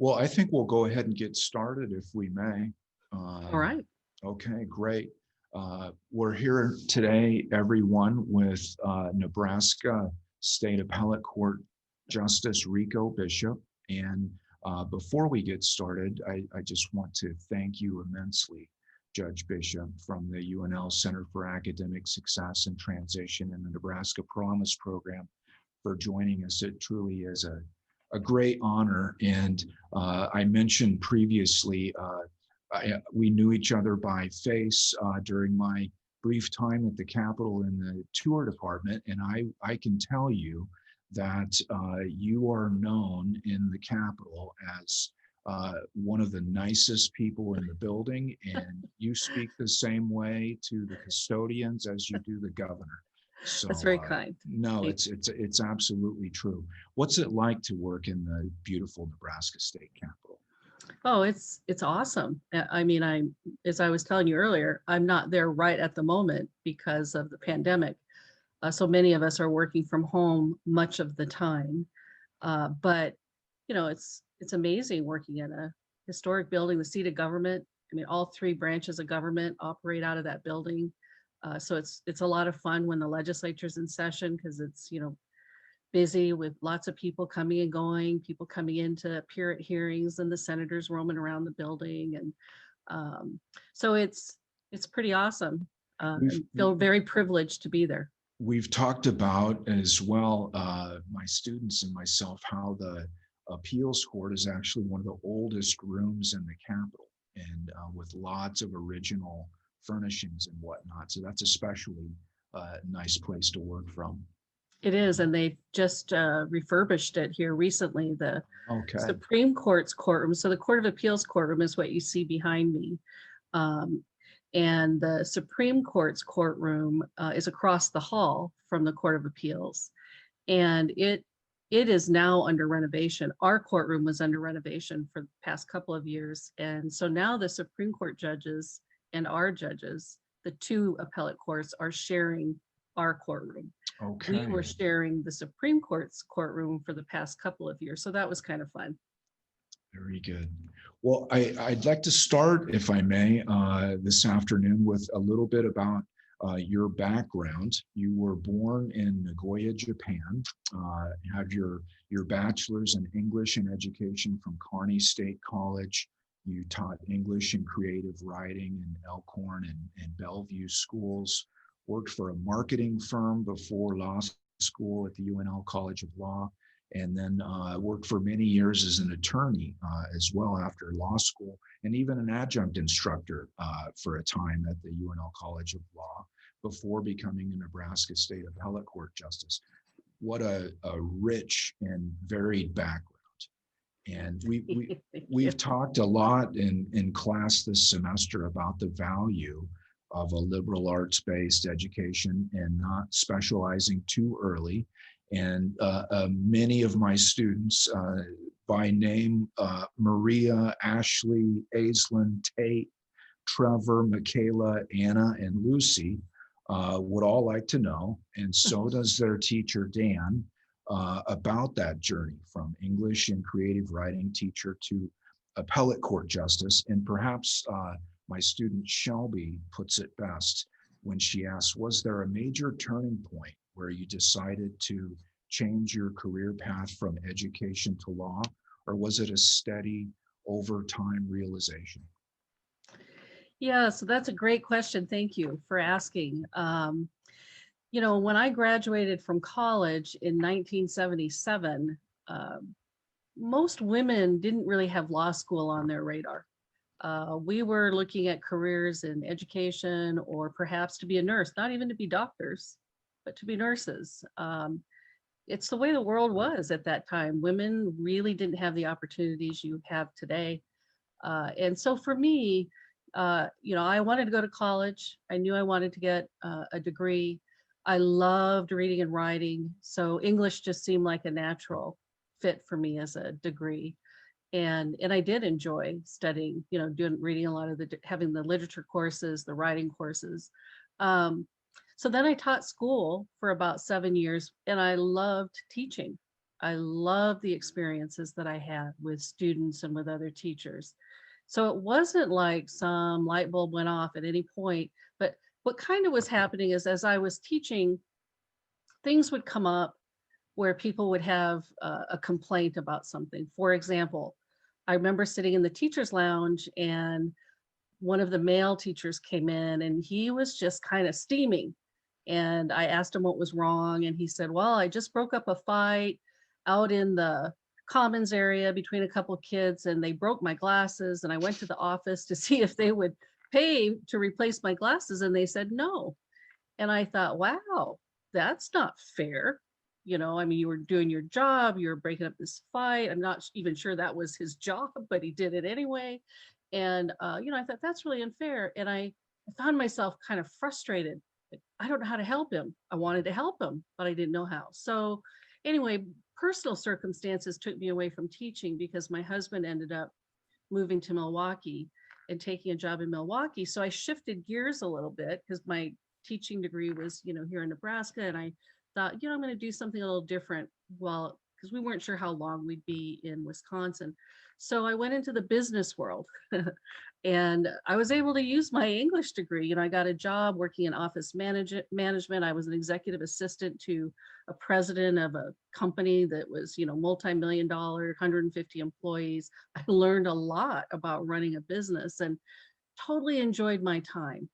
Well, I think we'll go ahead and get started if we may. All right. Okay, great. We're here today, everyone, with Nebraska State Appellate Court Justice Riko Bishop. And before we get started, I just want to thank you immensely, Judge Bishop, from the UNL Center for Academic Success and Transition and the Nebraska Promise program for joining us. It truly is a great honor. And I mentioned previously, we knew each other by face during my brief time at the Capitol in the tour department. And I can tell you that you are known in the Capitol as one of the nicest people in the building, and you speak the same way to the custodians as you do the governor. So That's very kind. no, it's absolutely true. What's it like to work in the beautiful Nebraska State Capitol? Oh, it's awesome. I mean, as I was telling you earlier, I'm not there right at the moment because of the pandemic. So many of us are working from home much of the time. But you know, it's amazing working in a historic building, the seat of government. I mean, all three branches of government operate out of that building. So it's a lot of fun when the legislature's in session, because it's, you know, busy with lots of people coming and going, people coming in to appear at hearings, and the senators roaming around the building. And so it's pretty awesome. I feel very privileged to be there. We've talked about as well, my students and myself, how the appeals court is actually one of the oldest rooms in the Capitol, and with lots of original furnishings and whatnot. So that's especially a nice place to work from. It is, and they just refurbished it here recently, the Supreme Court's courtroom. So the Court of Appeals courtroom is what you see behind me. And the Supreme Court's courtroom is across the hall from the Court of Appeals. And it is now under renovation. Our courtroom was under renovation for the past couple of years. And so now the Supreme Court judges and our judges, the two appellate courts, are sharing our courtroom. Okay. We were sharing the Supreme Court's courtroom for the past couple of years. So that was kind of fun. Very good. Well, I'd like to start, if I may, this afternoon with a little bit about your background. You were born in Nagoya, Japan. Have your bachelor's in English and education from Kearney State College. You taught English and creative writing in Elkhorn and Bellevue schools. Worked for a marketing firm before law school at the UNL College of Law, and then worked for many years as an attorney as well after law school, and even an adjunct instructor for a time at the UNL College of Law before becoming a Nebraska State Appellate Court Justice. What a rich and varied background. And we've talked a lot in class this semester about the value of a liberal arts-based education and not specializing too early. And many of my students by name, Maria, Ashley, Aislinn, Tate, Trevor, Michaela, Anna, and Lucy would all like to know, and so does their teacher, Dan, about that journey from English and creative writing teacher to appellate court justice. And perhaps my student Shelby puts it best when she asks, was there a major turning point where you decided to change your career path from education to law, or was it a steady over time realization? Yeah, so that's a great question. Thank you for asking. You know, when I graduated from college in 1977, most women didn't really have law school on their radar. We were looking at careers in education, or perhaps to be a nurse, not even to be doctors, but to be nurses. It's the way the world was at that time. Women really didn't have the opportunities you have today. And so for me, you know, I wanted to go to college. I knew I wanted to get a degree. I loved reading and writing. So English just seemed like a natural fit for me as a degree. And I did enjoy studying, you know, reading a lot of having the literature courses, the writing courses. So then I taught school for about 7 years, and I loved teaching. I love the experiences that I had with students and with other teachers. So it wasn't like some light bulb went off at any point, but what kind of was happening is as I was teaching, things would come up where people would have a complaint about something. For example, I remember sitting in the teacher's lounge and one of the male teachers came in and he was just kind of steaming. And I asked him what was wrong. And he said, well, I just broke up a fight out in the commons area between a couple of kids and they broke my glasses. And I went to the office to see if they would pay to replace my glasses. And they said no. And I thought, wow, that's not fair. You know, I mean, you were doing your job, you were breaking up this fight. I'm not even sure that was his job, but he did it anyway. And, you know, I thought that's really unfair. And I found myself kind of frustrated. I don't know how to help him. I wanted to help him, but I didn't know how. So anyway, personal circumstances took me away from teaching because my husband ended up moving to Milwaukee and taking a job in Milwaukee. So I shifted gears a little bit because my teaching degree was, you know, here in Nebraska. And I thought, you know, I'm going to do something a little different. Well, because we weren't sure how long we'd be in Wisconsin. So I went into the business world and I was able to use my English degree. You know, I got a job working in office management. I was an executive assistant to a president of a company that was, you know, multi-million-dollar, 150 employees. I learned a lot about running a business and totally enjoyed my time.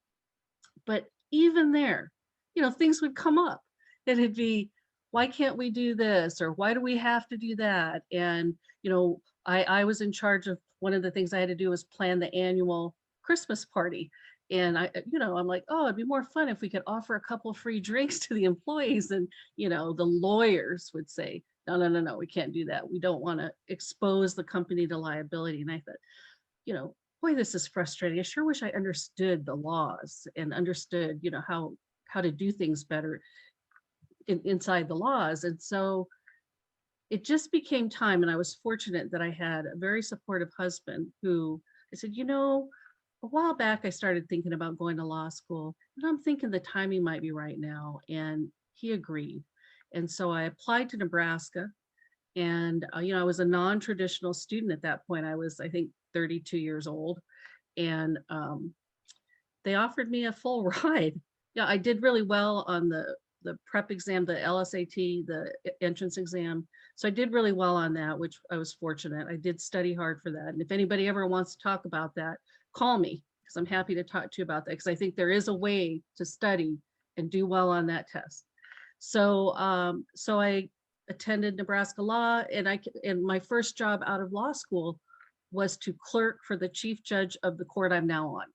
But even there, you know, things would come up. It'd be, why can't we do this? Or why do we have to do that? And, you know, I was in charge of one of the things I had to do was plan the annual Christmas party. And I, you know, I'm like, oh, it'd be more fun if we could offer a couple free drinks to the employees. And, you know, the lawyers would say, no, no, no, no, we can't do that. We don't want to expose the company to liability. And I thought, you know, boy, this is frustrating. I sure wish I understood the laws and understood, you know, how to do things better inside the laws. And so it just became time. And I was fortunate that I had a very supportive husband who I said, you know, a while back, I started thinking about going to law school and I'm thinking the timing might be right now. And he agreed. And so I applied to Nebraska and, you know, I was a non-traditional student at that point. I was, I think, 32 years old. And they offered me a full ride. Yeah, I did really well on the prep exam, the LSAT, the entrance exam. So I did really well on that, which I was fortunate. I did study hard for that. And if anybody ever wants to talk about that, call me because I'm happy to talk to you about that because I think there is a way to study and do well on that test. So so I attended Nebraska Law and my first job out of law school was to clerk for the chief judge of the court I'm now on,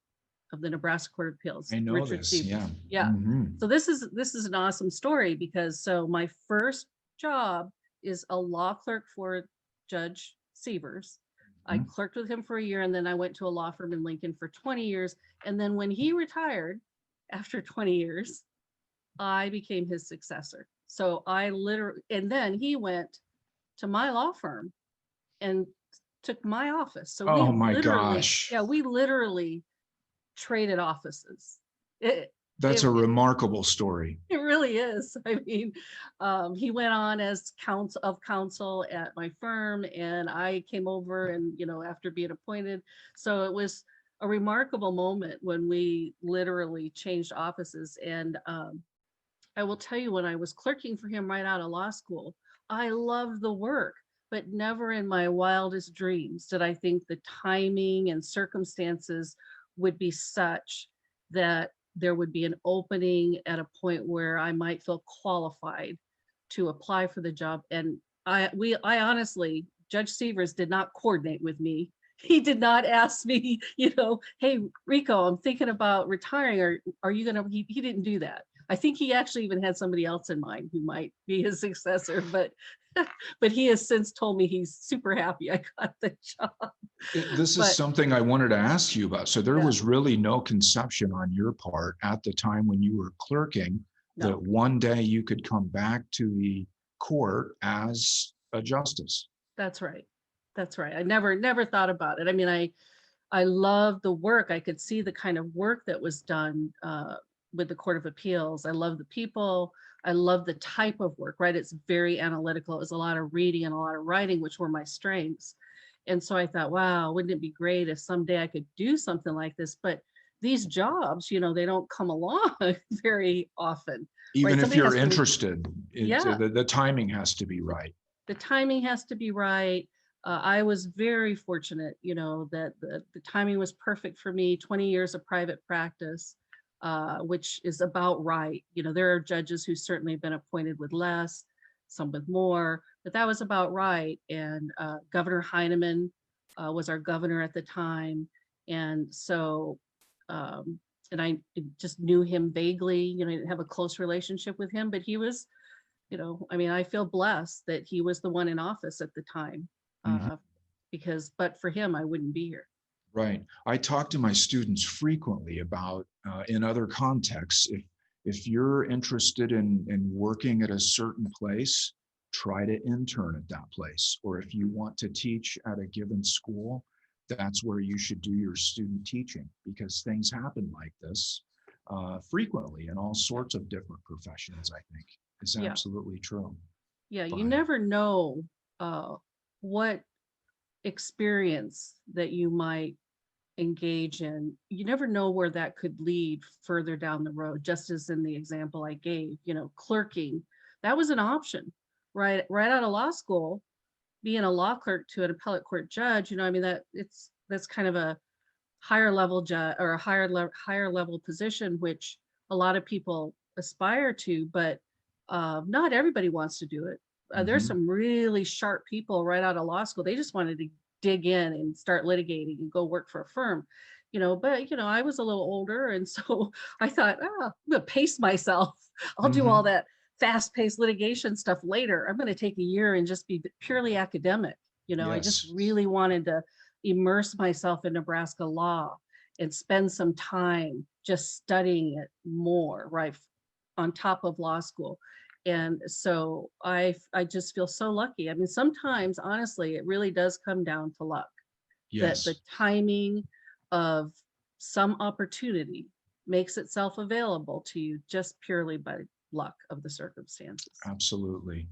of the Nebraska Court of Appeals, I know Richard this. Sievers. Yeah. Yeah. Mhm. So this is an awesome story because so my first job is a law clerk for Judge Sievers. I Mhm. clerked with him for a year and then I went to a law firm in Lincoln for 20 years. And then when he retired after 20 years, I became his successor. So I literally, and then he went to my law firm and took my office. So we Oh my literally, gosh. yeah, we literally traded offices. It, That's it, a it, remarkable story. it really is. I mean, he went on as counsel at my firm and I came over and, you know, after being appointed. So it was a remarkable moment when we literally changed offices. And I will tell you, when I was clerking for him right out of law school, I loved the work, but never in my wildest dreams did I think the timing and circumstances would be such that there would be an opening at a point where I might feel qualified to apply for the job. And I honestly, Judge Sievers did not coordinate with me. He did not ask me, you know, hey, Riko, I'm thinking about retiring. Or are you gonna, he didn't do that. I think he actually even had somebody else in mind who might be his successor, but but he has since told me he's super happy I got the job. This is But something I wanted to ask you about. So there yeah, was really no conception on your part at the time when you were clerking that no, one day you could come back to the court as a justice. that's right. That's right. I never thought about it. I mean, I love the work. I could see the kind of work that was done, with the Court of Appeals. I love the people. I love the type of work, right? It's very analytical. It was a lot of reading and a lot of writing, which were my strengths. And so I thought, wow, wouldn't it be great if someday I could do something like this? But these jobs, they don't come along very often, right? Even if Somebody you're has to, interested, yeah, the timing has to be right. the timing has to be right. I was very fortunate, that the timing was perfect for me. 20 years of private practice, which is about right. There are judges who certainly have been appointed with less, some with more, but that was about right. And Governor Heineman was our governor at the time. And so, and I just knew him vaguely, I didn't have a close relationship with him, but he was, I feel blessed that he was the one in office at the time, Mhm. but for him, I wouldn't be here. Right. I talk to my students frequently about, in other contexts, if you're interested in working at a certain place, try to intern at that place. Or if you want to teach at a given school, that's where you should do your student teaching, because things happen like this frequently in all sorts of different professions, I think. Is Yeah. absolutely true. Yeah. You But never know what experience that you might engage in. You never know where that could lead further down the road, just as in the example I gave, clerking, that was an option, right out of law school, being a law clerk to an appellate court judge, that's kind of a higher level judge or a higher level position, which a lot of people aspire to, but not everybody wants to do it. There's mhm, some really sharp people right out of law school. They just wanted to dig in and start litigating and go work for a firm, but I was a little older, and so I thought, I'm gonna pace myself. I'll do all mhm, that fast-paced litigation stuff later. I'm going to take a year and just be purely academic. I just yes. really wanted to immerse myself in Nebraska law and spend some time just studying it more, right, on top of law school. And so I just feel so lucky. I mean, sometimes, honestly, it really does come down to luck, that the Yes. timing of some opportunity makes itself available to you just purely by luck of the circumstances. Absolutely.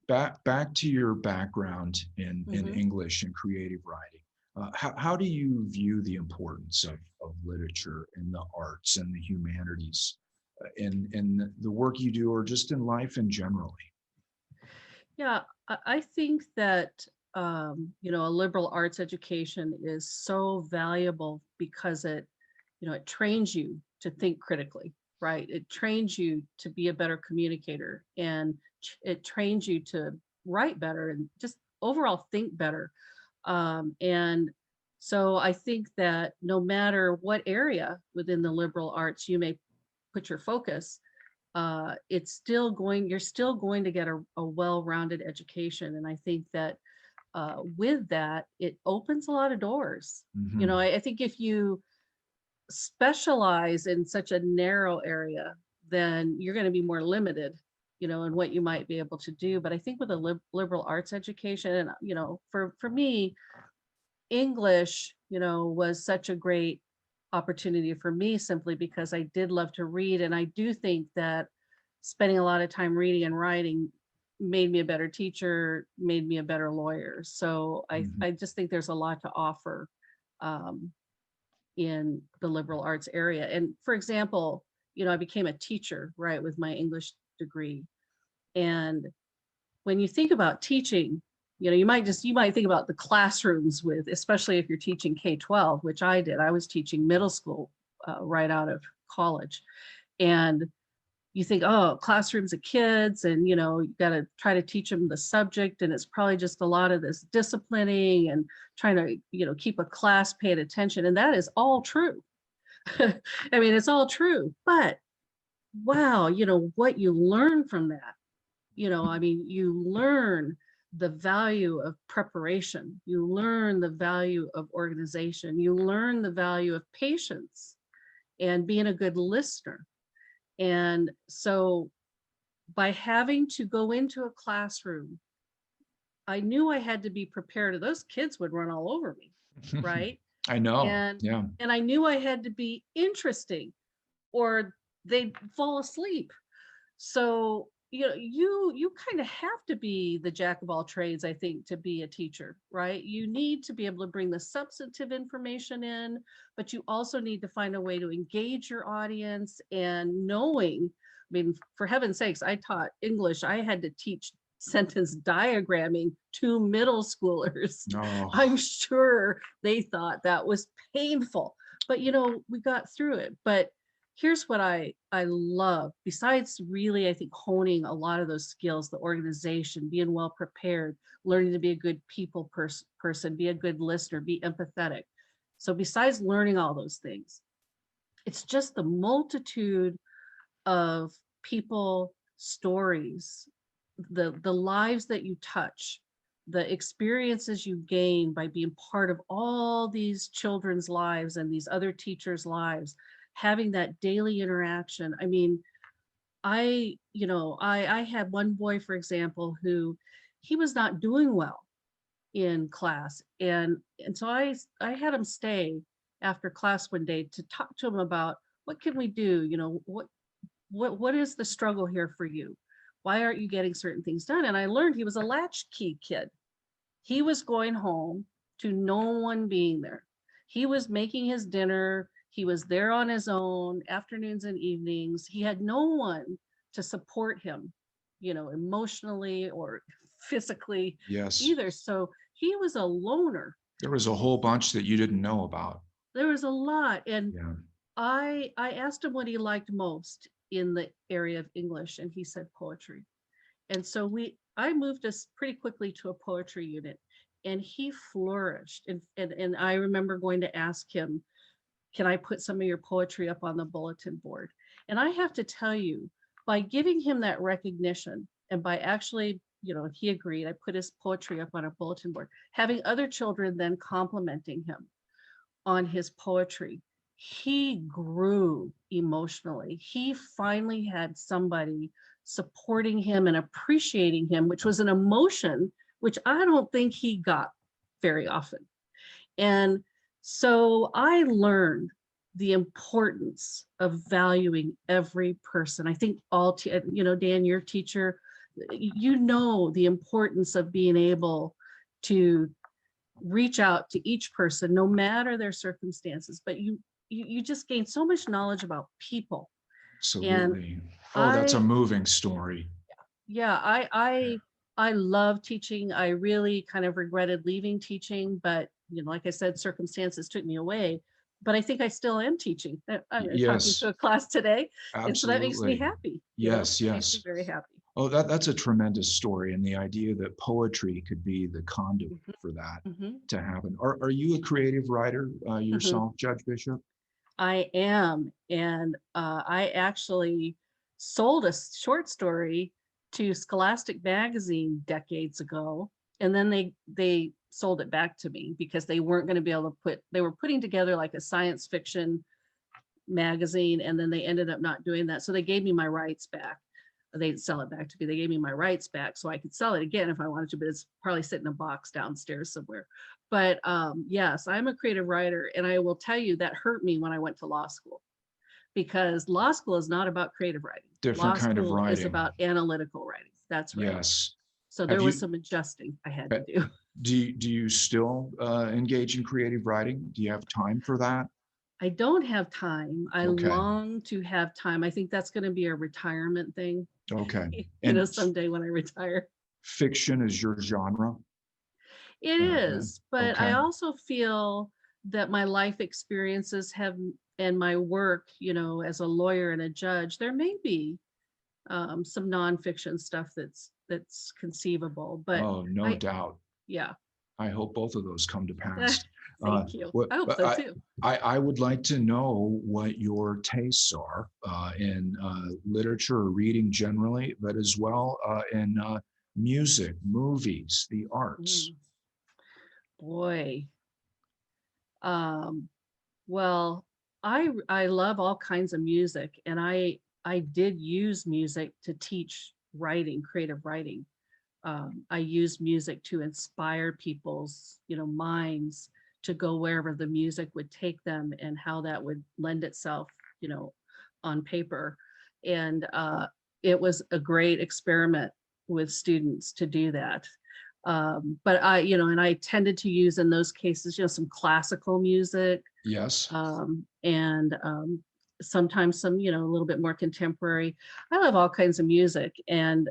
Back to your background in Mhm. English and creative writing. How do you view the importance of literature and the arts and the humanities in the work you do, or just in life in generally? Yeah, I think that a liberal arts education is so valuable because it trains you to think critically, right? It trains you to be a better communicator, and it trains you to write better and just overall think better. And so I think that no matter what area within the liberal arts you may put your focus, you're still going to get a well-rounded education. And I think that with that, it opens a lot of doors. Mhm. I think if you specialize in such a narrow area, then you're going to be more limited, in what you might be able to do. But I think with a liberal arts education, and for me, English, was such a great opportunity for me, simply because I did love to read. And I do think that spending a lot of time reading and writing made me a better teacher, made me a better lawyer. So I, Mhm. I just think there's a lot to offer um, in the liberal arts area. And for example, I became a teacher, right, with my English degree. And when you think about teaching, you might think about the classrooms with, especially if you're teaching K-12, which I did. I was teaching middle school right out of college. And you think, oh, classrooms of kids, and you got to try to teach them the subject, and it's probably just a lot of this disciplining and trying to keep a class paying attention, and that is all true. I mean, it's all true, but wow, what you learn from that, I mean, you learn the value of preparation, you learn the value of organization, you learn the value of patience and being a good listener. And so by having to go into a classroom, I knew I had to be prepared. Those kids would run all over me, right? I know. And Yeah. and I knew I had to be interesting, or they'd fall asleep. So, you kind of have to be the jack of all trades, I think, to be a teacher, right? You need to be able to bring the substantive information in, but you also need to find a way to engage your audience and knowing, I mean, for heaven's sakes, I taught English. I had to teach sentence diagramming to middle schoolers. No. I'm sure they thought that was painful, but we got through it. But here's what I love, besides really, I think, honing a lot of those skills, the organization, being well prepared, learning to be a good people person, be a good listener, be empathetic. So besides learning all those things, it's just the multitude of people, stories, the lives that you touch, the experiences you gain by being part of all these children's lives and these other teachers' lives, having that daily interaction. I mean, I had one boy, for example, who he was not doing well in class. And so I had him stay after class one day to talk to him about what can we do? What is the struggle here for you? Why aren't you getting certain things done? And I learned he was a latchkey kid. He was going home to no one being there. He was making his dinner. He was there on his own, afternoons and evenings. He had no one to support him, emotionally or physically Yes. either. So he was a loner. There was a whole bunch that you didn't know about. There was a lot. And Yeah. I asked him what he liked most in the area of English, and he said poetry. And so I moved us pretty quickly to a poetry unit, and he flourished. And I remember going to ask him, can I put some of your poetry up on the bulletin board? And I have to tell you, by giving him that recognition and by actually, he agreed, I put his poetry up on a bulletin board, having other children then complimenting him on his poetry, he grew emotionally. He finally had somebody supporting him and appreciating him, which was an emotion which I don't think he got very often. And so I learned the importance of valuing every person. I think Dan, your teacher, the importance of being able to reach out to each person, no matter their circumstances, but you just gain so much knowledge about people. Absolutely. Oh, that's a moving story. Yeah, I love teaching. I really kind of regretted leaving teaching, but like I said, circumstances took me away. But I think I still am teaching. I'm talking to a class today, absolutely. And so that makes me happy. Yes, yes, makes me very happy. Oh, that's a tremendous story, and the idea that poetry could be the conduit for that to happen. Are you a creative writer yourself, Judge Bishop? I am, and I actually sold a short story to Scholastic magazine decades ago, and then they sold it back to me because they weren't going to be able to they were putting together like a science fiction magazine, and then they ended up not doing that, so they gave me my rights back. They didn't sell it back to me. They gave me my rights back so I could sell it again if I wanted to, but it's probably sitting in a box downstairs somewhere. But yes, I'm a creative writer, and I will tell you that hurt me when I went to law school, because law school is not about creative writing. Different kind of writing. Is about analytical writing. That's right. Yes. So there was some adjusting I had to do. Do you still engage in creative writing? Do you have time for that? I don't have time. I long to have time. I think that's going to be a retirement thing. Okay. Someday when I retire. Fiction is your genre? It is, but I also feel that my life experiences and my work, as a lawyer and a judge, there may be some nonfiction stuff that's conceivable. But no doubt. Yeah. I hope both of those come to pass. Thank you. I hope so too. I would like to know what your tastes are in literature or reading generally, but as well in music, movies, the arts. Boy. Well, I love all kinds of music, and I did use music to teach writing, creative writing. I used music to inspire people's, minds to go wherever the music would take them, and how that would lend itself, on paper. And it was a great experiment with students to do that. But and I tended to use in those cases, some classical music, Yes. and sometimes some, a little bit more contemporary. I love all kinds of music, and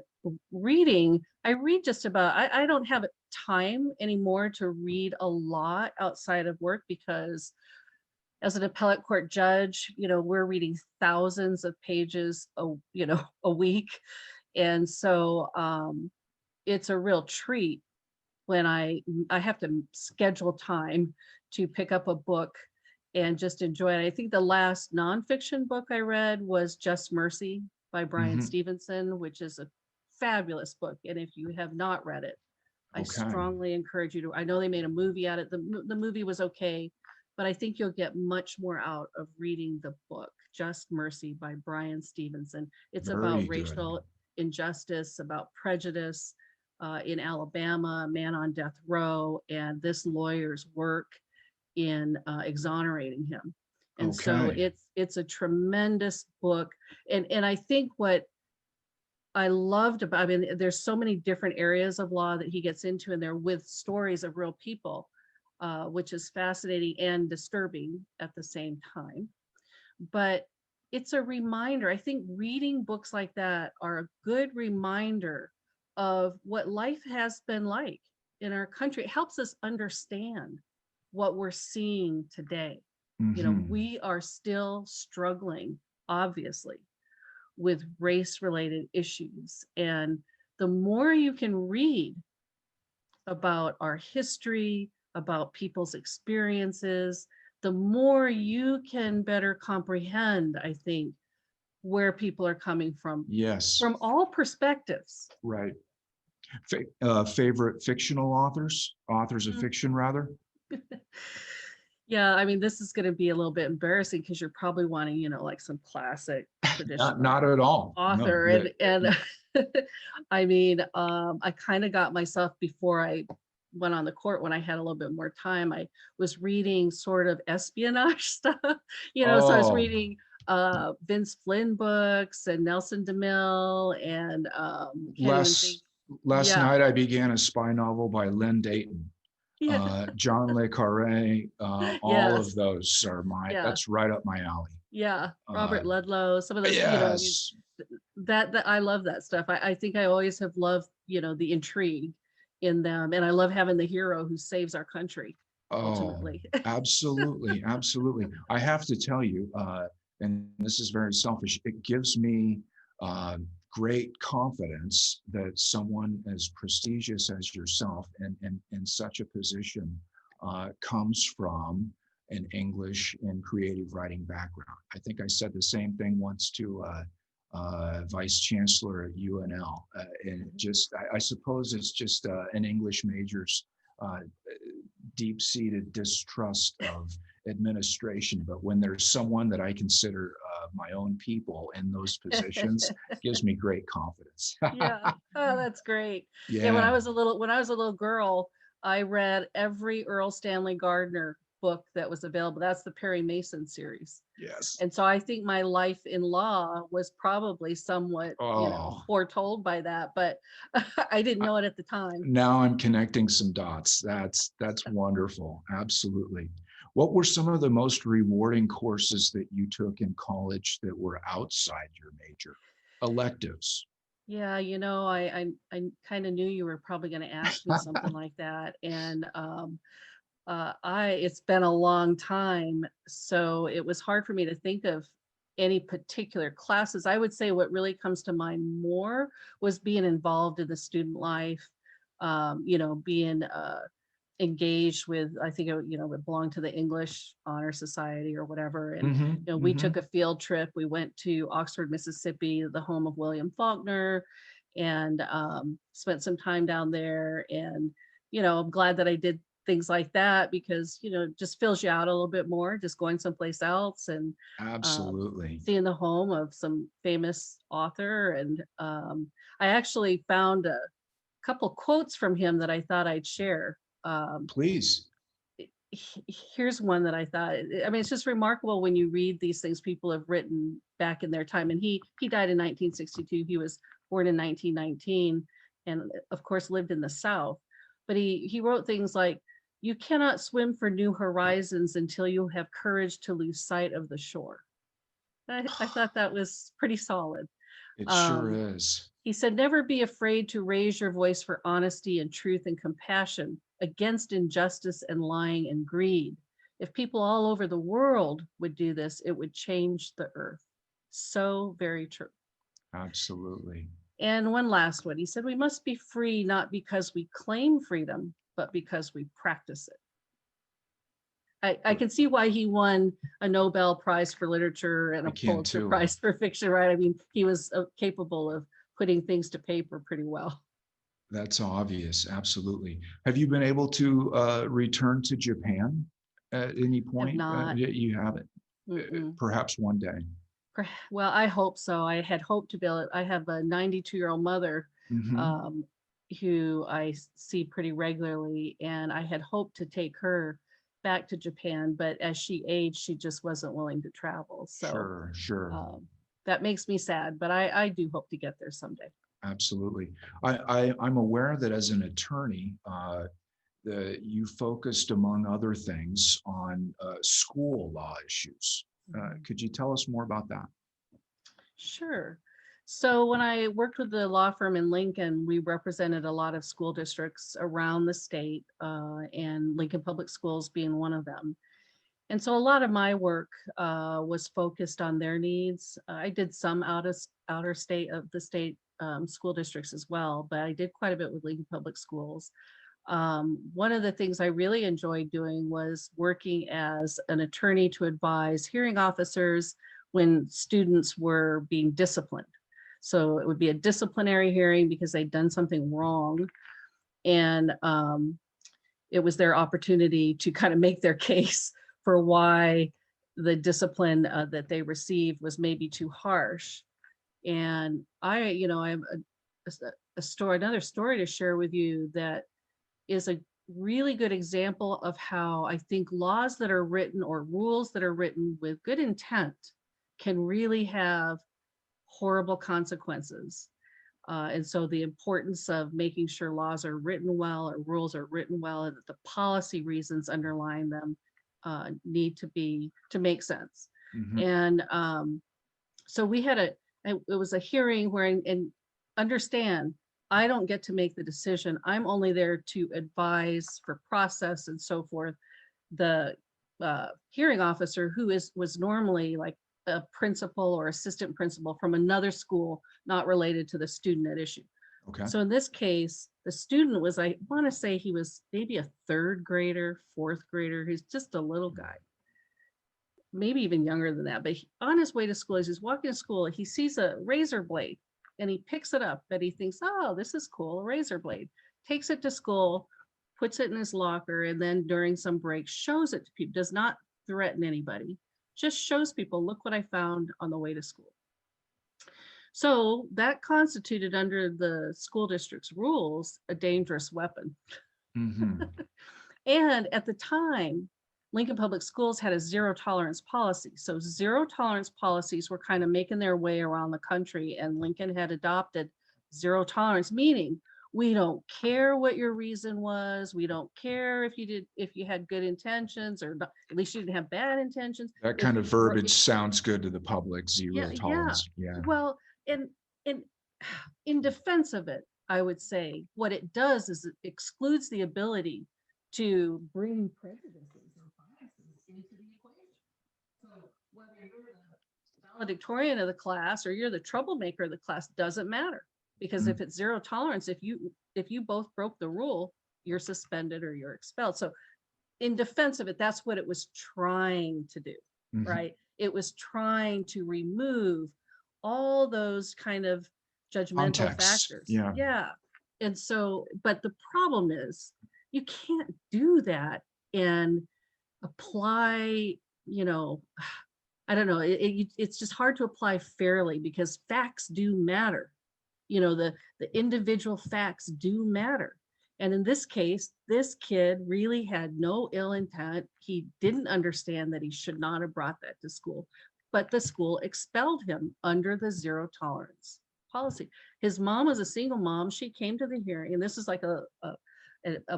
reading, I read just about, I don't have time anymore to read a lot outside of work, because as an appellate court judge, we're reading thousands of pages a week. And so it's a real treat when I have to schedule time to pick up a book and just enjoy it. I think the last nonfiction book I read was Just Mercy by Brian Mhm. Stevenson, which is a fabulous book. And if you have not read it, I Okay. strongly encourage you to. I know they made a movie out of it. The movie was okay, but I think you'll get much more out of reading the book, Just Mercy by Brian Stevenson. It's Very about good. racial injustice, about prejudice in Alabama, a man on death row, and this lawyer's work in exonerating him. And so Okay. it's a tremendous book. And I think what I loved about, I mean, there's so many different areas of law that he gets into in there with stories of real people, which is fascinating and disturbing at the same time. But it's a reminder. I think reading books like that are a good reminder of what life has been like in our country. It helps us understand what we're seeing today. Mhm. We are still struggling, obviously, with race-related issues. And the more you can read about our history, about people's experiences, the more you can better comprehend, I think, where people are coming Yes. from all perspectives. Right. Favorite fictional authors of Mm. fiction, rather? Yeah, I mean, this is going to be a little bit embarrassing because you're probably wanting, like some classic traditional Not at all. No. author. And I mean, I kind of got myself, before I went on the court, when I had a little bit more time, I was reading sort of espionage stuff, so I was Oh, reading Vince Flynn books and Nelson DeMille, and can't even think. last Yeah, night I began a spy novel by Len Dayton. yeah, John Le Carre, all of yes, those are yeah, that's right up my alley. yeah. Uh, Robert Ludlow, some of those, I mean, yes. that I love that stuff. I think I always have loved, the intrigue in them, and I love having the hero who saves our country Oh, ultimately. absolutely. Absolutely. I have to tell you, and this is very selfish, it gives me uh, great confidence that someone as prestigious as yourself and in such a position comes from an English and creative writing background. I think I said the same thing once to vice chancellor at UNL. And I suppose it's just an English major's uh, deep-seated distrust of administration. But when there's someone that I consider my own people in those positions, gives me great confidence. Yeah. Oh, that's great. Yeah, Yeah. when I was a little girl, I read every Earl Stanley Gardner book that was available. That's the Perry Mason series. Yes. And so I think my life in law was probably somewhat, Oh, foretold by that, but I didn't know it at the time. now I'm connecting some dots. That's wonderful. Absolutely. What were some of the most rewarding courses that you took in college that were outside your major? Electives. Yeah, I kind of knew you were probably going to ask me something like that. And it's been a long time, so it was hard for me to think of any particular classes. I would say what really comes to mind more was being involved in the student life, being engaged with, I think it belonged to the English Honor Society or whatever. And Mm-hmm, we mm-hmm. took a field trip. We went to Oxford, Mississippi, the home of William Faulkner, and spent some time down there. And I'm glad that I did things like that, because it just fills you out a little bit more, just going someplace else and Absolutely. seeing the home of some famous author. And I actually found a couple quotes from him that I thought I'd share. Um, Please. here's one that I thought, I mean, it's just remarkable when you read these things people have written back in their time. And he died in 1962. He was born in 1919 and of course lived in the South. But he wrote things like, you cannot swim for new horizons until you have courage to lose sight of the shore. I thought that was pretty solid. It sure Um, is. he said, never be afraid to raise your voice for honesty and truth and compassion against injustice and lying and greed. If people all over the world would do this, it would change the earth. So very true. Absolutely. And one last one. He said, we must be free, not because we claim freedom, but because we practice it. I can see why he won a Nobel Prize for Literature and I a can Pulitzer too. Prize for Fiction, right? I mean, he was capable of putting things to paper pretty well. That's obvious. Absolutely. Have you been able to return to Japan at any Have point? not. You haven't. Perhaps one day. Well, I hope so. I had hoped to be able. I have a 92-year-old mother Mhm. who I see pretty regularly, and I had hoped to take her back to Japan, but as she aged, she just wasn't willing to travel. So Sure, sure. that makes me sad, but I do hope to get there someday. Absolutely. I'm aware that as an attorney, you focused, among other things, on school law issues. Could you tell us more about that? Sure. So when I worked with the law firm in Lincoln, we represented a lot of school districts around the state, and Lincoln Public Schools being one of them. And so a lot of my work was focused on their needs. I did some outer state of the state school districts as well, but I did quite a bit with Lincoln Public Schools. One of the things I really enjoyed doing was working as an attorney to advise hearing officers when students were being disciplined. So it would be a disciplinary hearing because they'd done something wrong. And it was their opportunity to kind of make their case for why the discipline that they received was maybe too harsh. And I have a story, another story to share with you that is a really good example of how I think laws that are written or rules that are written with good intent can really have horrible consequences. And so the importance of making sure laws are written well or rules are written well and that the policy reasons underlying them need to make sense. Mhm. And so we had it was a hearing where, and understand, I don't get to make the decision. I'm only there to advise for process and so forth. The hearing officer, who was normally like a principal or assistant principal from another school, not related to the student at issue. Okay. So in this case, the student was, I want to say he was maybe a third grader, fourth grader. He's just a little guy, maybe even younger than that. But on his way to school, as he's walking to school, he sees a razor blade and he picks it up and he thinks, oh, this is cool, a razor blade. Takes it to school, puts it in his locker, and then during some break shows it to people, does not threaten anybody, just shows people, look what I found on the way to school. So that constituted, under the school district's rules, a dangerous weapon. Mhm. And at the time, Lincoln Public Schools had a zero tolerance policy. So zero tolerance policies were kind of making their way around the country, and Lincoln had adopted zero tolerance, meaning we don't care what your reason was. We don't care if you had good intentions, or not, at least you didn't have bad intentions. That If kind of you verbiage sounds good to the public. yeah, Zero yeah. tolerance. Yeah. Well, and in defense of it, I would say what it does is it excludes the ability to bring prejudices or biases into the equation. So whether you're the valedictorian of the class or you're the troublemaker of the class doesn't matter, because if it's zero tolerance, if you both broke the rule, you're suspended or you're expelled. So in defense of it, that's what it was trying to do, Mhm. right? It was trying to remove all those kind of judgmental Context. factors. Yeah. Yeah. And so, but the problem is you can't do that and apply, I don't know, it's just hard to apply fairly because facts do matter. The individual facts do matter. And in this case, this kid really had no ill intent. He didn't understand that he should not have brought that to school, but the school expelled him under the zero tolerance policy. His mom was a single mom. She came to the hearing, and this is like a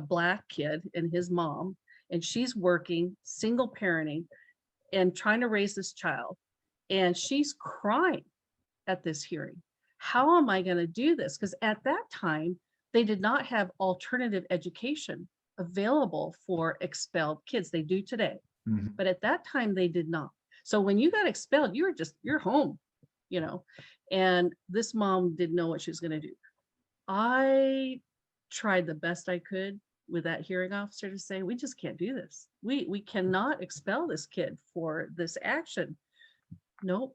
Black kid and his mom, and she's working, single parenting, and trying to raise this child. And she's crying at this hearing. How am I going to do this? Because at that time, they did not have alternative education available for expelled kids. They do today. Mhm. But at that time, they did not. So when you got expelled, you're home, you know, and this mom didn't know what she was going to do. I tried the best I could with that hearing officer to say, we just can't do this. We cannot expel this kid for this action. Nope.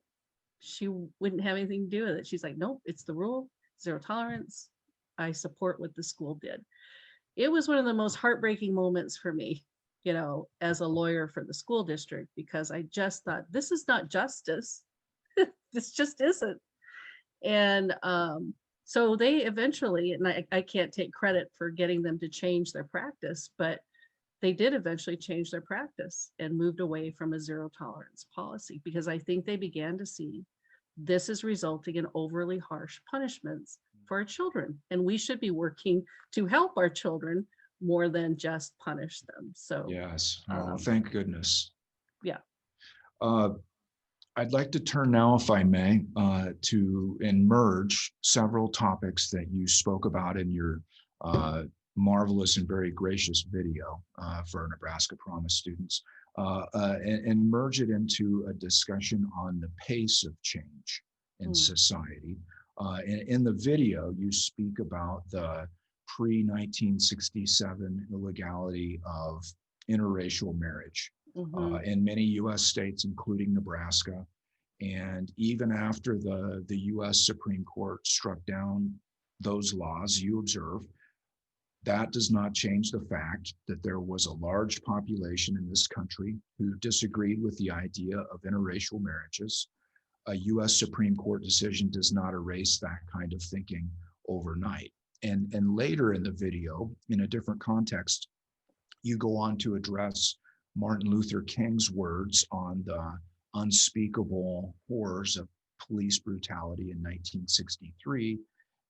She wouldn't have anything to do with it. She's like, nope, it's the rule, zero tolerance. I support what the school did. It was one of the most heartbreaking moments for me, you know, as a lawyer for the school district, because I just thought, this is not justice. This just isn't. And so they eventually, and I can't take credit for getting them to change their practice, but they did eventually change their practice and moved away from a zero tolerance policy, because I think they began to see this is resulting in overly harsh punishments for our children. And we should be working to help our children more than just punish them. So, Yes. Oh, thank goodness. yeah. I'd like to turn now, if I may, to and merge several topics that you spoke about in your marvelous and very gracious video for our Nebraska Promise students, and merge it into a discussion on the pace of change in society. In the video, you speak about the pre-1967 illegality of interracial marriage. In many US states, including Nebraska. And even after the US Supreme Court struck down those laws, you observe, that does not change the fact that there was a large population in this country who disagreed with the idea of interracial marriages. A US Supreme Court decision does not erase that kind of thinking overnight. And later in the video, in a different context, you go on to address Martin Luther King's words on the unspeakable horrors of police brutality in 1963.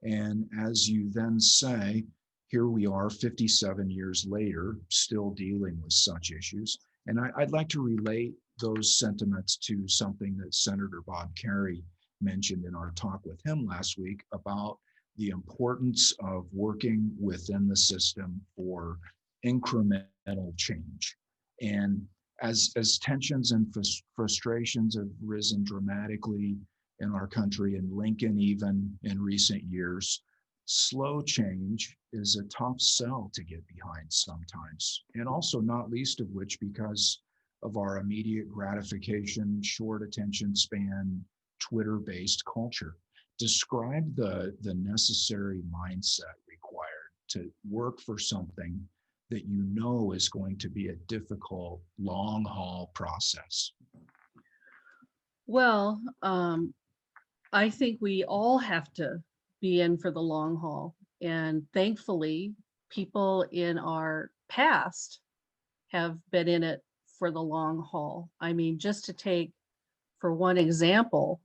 And as you then say, here we are 57 years later, still dealing with such issues. And I'd like to relate those sentiments to something that Senator Bob Kerrey mentioned in our talk with him last week about the importance of working within the system for incremental change. And as tensions and frustrations have risen dramatically in our country, and Lincoln even in recent years, slow change is a tough sell to get behind sometimes. And also not least of which because of our immediate gratification, short attention span, Twitter-based culture. Describe the necessary mindset required to work for something that you know is going to be a difficult, long haul process. Well, I think we all have to be in for the long haul. And thankfully, people in our past have been in it for the long haul. I mean, just to take, for one example,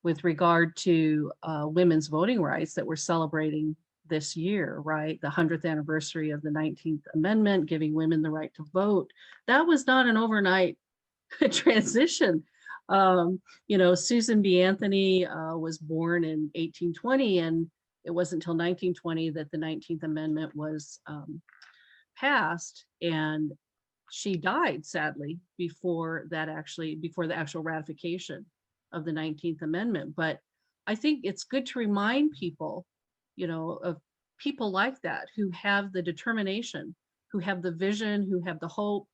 with regard to women's voting rights that we're celebrating this year, right? The 100th anniversary of the 19th Amendment, giving women the right to vote. That was not an overnight transition. You know, Susan B. Anthony was born in 1820, and it wasn't until 1920 that the 19th Amendment was passed, and she died sadly before the actual ratification of the 19th Amendment. But I think it's good to remind people, you know, of people like that who have the determination, who have the vision, who have the hope,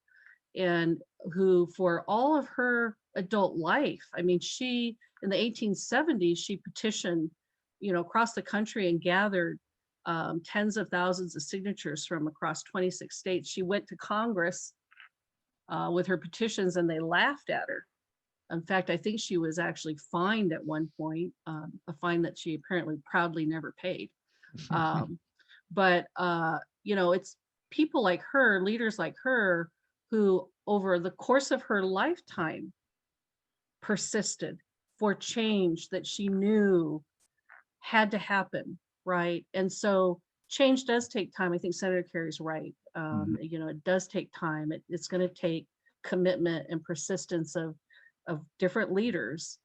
and who for all of her adult life, I mean, she, in the 1870s, she petitioned, you know, across the country and gathered tens of thousands of signatures from across 26 states. She went to Congress with her petitions and they laughed at her. In fact, I think she was actually fined at one point, a fine that she apparently proudly never paid. But, it's people like her, leaders like her, who over the course of her lifetime persisted for change that she knew had to happen, right? And so change does take time. I think Senator Kerry's right. Mhm. It does take time. It's going to take commitment and persistence of different leaders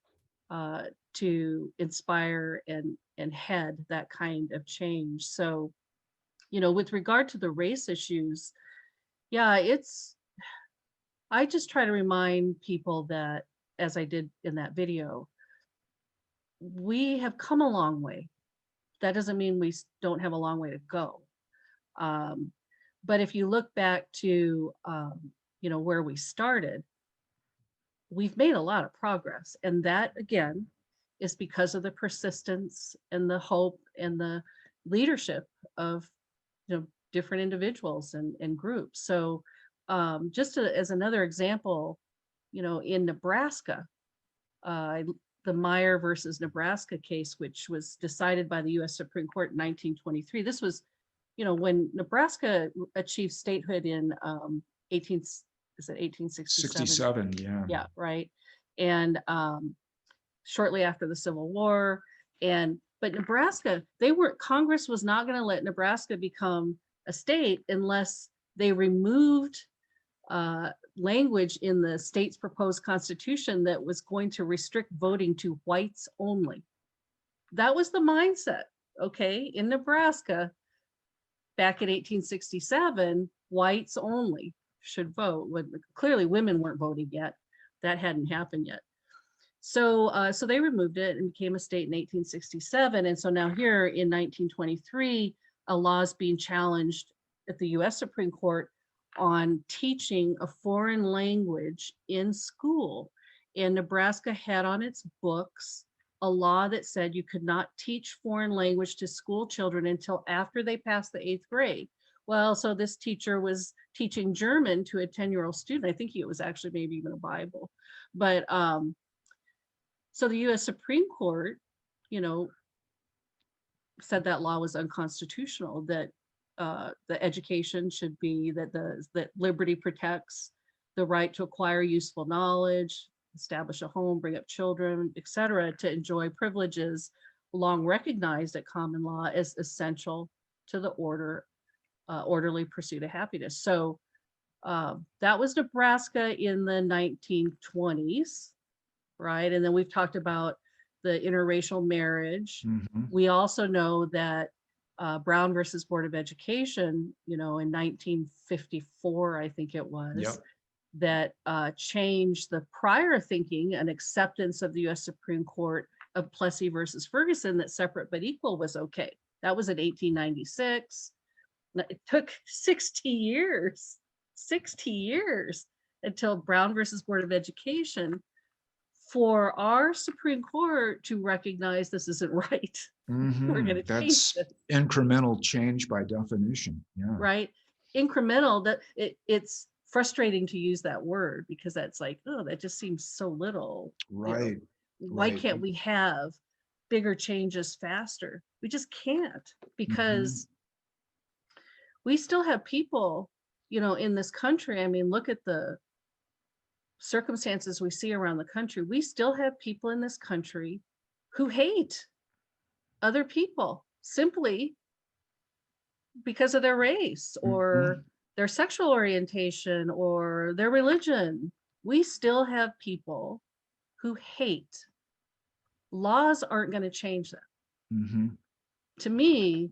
uh, to inspire and head that kind of change. So, with regard to the race issues, yeah, I just try to remind people that, as I did in that video, we have come a long way. That doesn't mean we don't have a long way to go. Um, but if you look back to, where we started, we've made a lot of progress. And that, again, is because of the persistence and the hope and the leadership of, different individuals and groups. So, as another example, in Nebraska, uh, the Meyer versus Nebraska case, which was decided by the U.S. Supreme Court in 1923. This was, when Nebraska achieved statehood in 18, is it 1867? 67, yeah. Yeah, right. And shortly after the Civil War. But Nebraska, Congress was not going to let Nebraska become a state unless they removed language in the state's proposed constitution that was going to restrict voting to whites only. That was the mindset, okay, in Nebraska back in 1867, whites only should vote. Clearly, women weren't voting yet. That hadn't happened yet. So they removed it and became a state in 1867. And so now here in 1923, a law is being challenged at the U.S. Supreme Court on teaching a foreign language in school. And Nebraska had on its books a law that said you could not teach foreign language to school children until after they passed the 8th grade. Well, so this teacher was teaching German to a 10-year-old student. I think it was actually maybe even a Bible. But so the U.S. Supreme Court, said that law was unconstitutional, that the education should be that liberty protects the right to acquire useful knowledge, establish a home, bring up children, etc., to enjoy privileges long recognized at common law as essential to the orderly pursuit of happiness. So that was Nebraska in the 1920s, right? And then we've talked about the interracial marriage. Mhm. We also know that Brown versus Board of Education, in 1954, I think it was, Yep. that changed the prior thinking and acceptance of the U.S. Supreme Court of Plessy versus Ferguson that separate but equal was okay. That was in 1896. It took 60 years until Brown versus Board of Education for our Supreme Court to recognize this isn't right. We're going to change That's this. incremental change by definition. Yeah. Right? Incremental, that it's frustrating to use that word because that's like, oh, that just seems so little. Right. Why Right. can't we have bigger changes faster? We just can't, because we still have people, in this country. I mean, look at the circumstances we see around the country. We still have people in this country who hate other people simply because of their race or their sexual orientation or their religion. We still have people who hate. Laws aren't going to change that. Mhm. To me,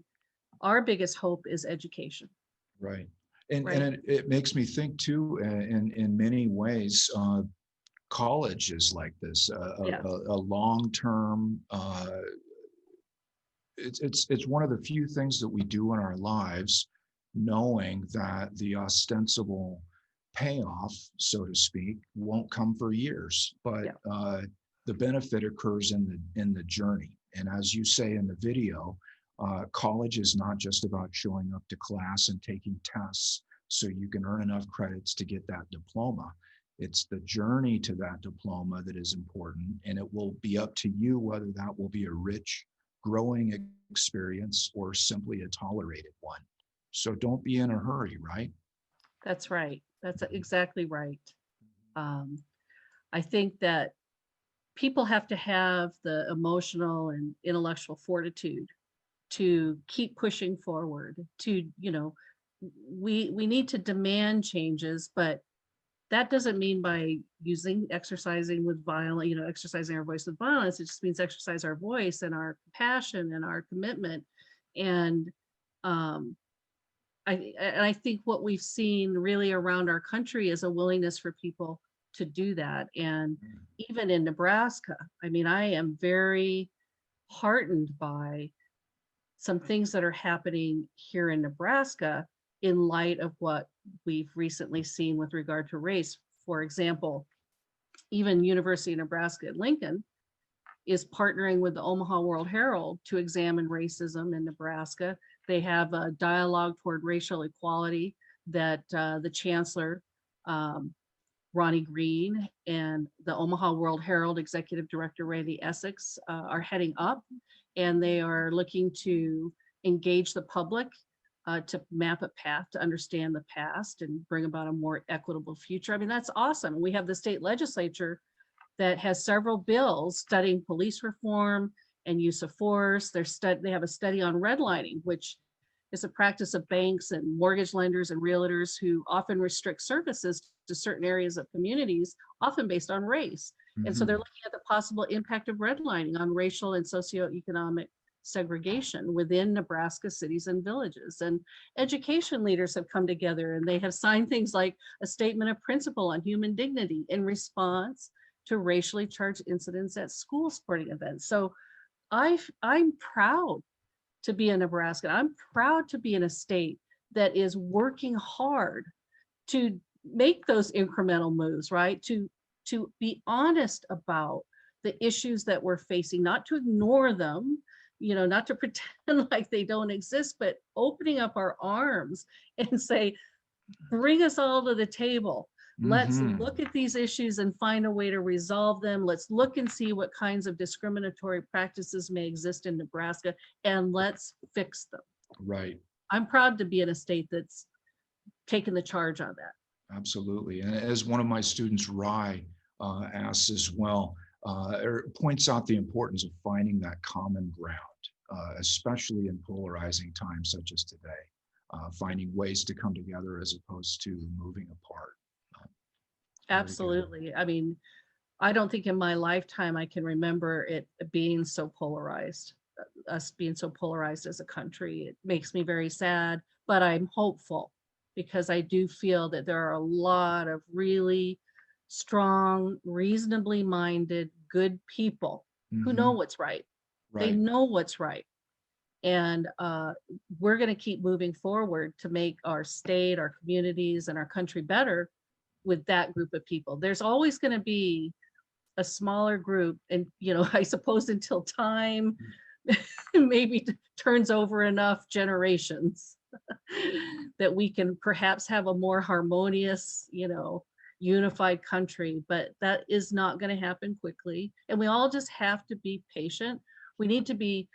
our biggest hope is education. Right. And Right. it makes me think too, in many ways, college is like this, Yeah. a long-term, it's one of the few things that we do in our lives, knowing that the ostensible payoff, so to speak, won't come for years, but Yeah. the benefit occurs in the journey. And as you say in the video, college is not just about showing up to class and taking tests so you can earn enough credits to get that diploma. It's the journey to that diploma that is important, and it will be up to you whether that will be a rich growing experience, or simply a tolerated one. So don't be in a hurry, right? That's right. That's exactly right. Um, I think that people have to have the emotional and intellectual fortitude to keep pushing forward, to, we need to demand changes, but that doesn't mean by exercising with violence, exercising our voice with violence. It just means exercise our voice and our passion and our commitment. And um, I think what we've seen really around our country is a willingness for people to do that. And even in Nebraska, I mean, I am very heartened by some things that are happening here in Nebraska in light of what we've recently seen with regard to race. For example, even University of Nebraska at Lincoln is partnering with the Omaha World Herald to examine racism in Nebraska. They have a dialogue toward racial equality that the chancellor, Ronnie Green, and the Omaha World Herald executive director, Randy Essex, are heading up. And they are looking to engage the public to map a path to understand the past and bring about a more equitable future. I mean, that's awesome. We have the state legislature that has several bills studying police reform and use of force. They have a study on redlining, which is a practice of banks and mortgage lenders and realtors who often restrict services to certain areas of communities, often based on race. And so they're looking at the possible impact of redlining on racial and socioeconomic segregation within Nebraska cities and villages. And education leaders have come together and they have signed things like a statement of principle on human dignity in response to racially charged incidents at school sporting events. So I'm proud to be a Nebraskan. I'm proud to be in a state that is working hard to make those incremental moves, right? To be honest about the issues that we're facing, not to ignore them, not to pretend like they don't exist, but opening up our arms and say, bring us all to the table. Let's look at these issues and find a way to resolve them. Let's look and see what kinds of discriminatory practices may exist in Nebraska, and let's fix them. Right. I'm proud to be in a state that's taken the charge on that. Absolutely. And as one of my students, Rye, asks as well, or points out the importance of finding that common ground, especially in polarizing times such as today, finding ways to come together as opposed to moving apart. Absolutely. I mean, I don't think in my lifetime I can remember it being so polarized, us being so polarized as a country. It makes me very sad, but I'm hopeful because I do feel that there are a lot of really strong, reasonably minded, good people who know what's right. They know what's right. And we're going to keep moving forward to make our state, our communities, and our country better with that group of people. There's always going to be a smaller group, and I suppose until time maybe turns over enough generations that we can perhaps have a more harmonious, unified country, but that is not going to happen quickly. And we all just have to be patient. We need to be,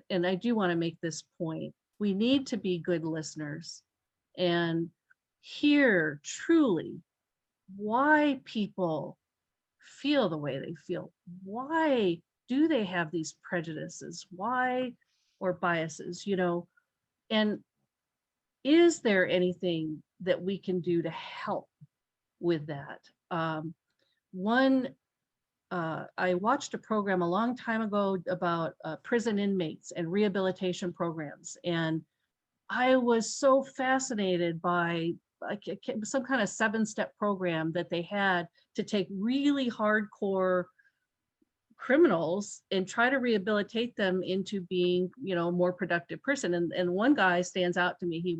and I do want to make this point, we need to be good listeners and hear truly why people feel the way they feel. Why do they have these prejudices? Why, or biases, and is there anything that we can do to help with that? I watched a program a long time ago about prison inmates and rehabilitation programs, and I was so fascinated by some kind of 7-step program that they had to take really hardcore criminals and try to rehabilitate them into being, a more productive person. And one guy stands out to me. He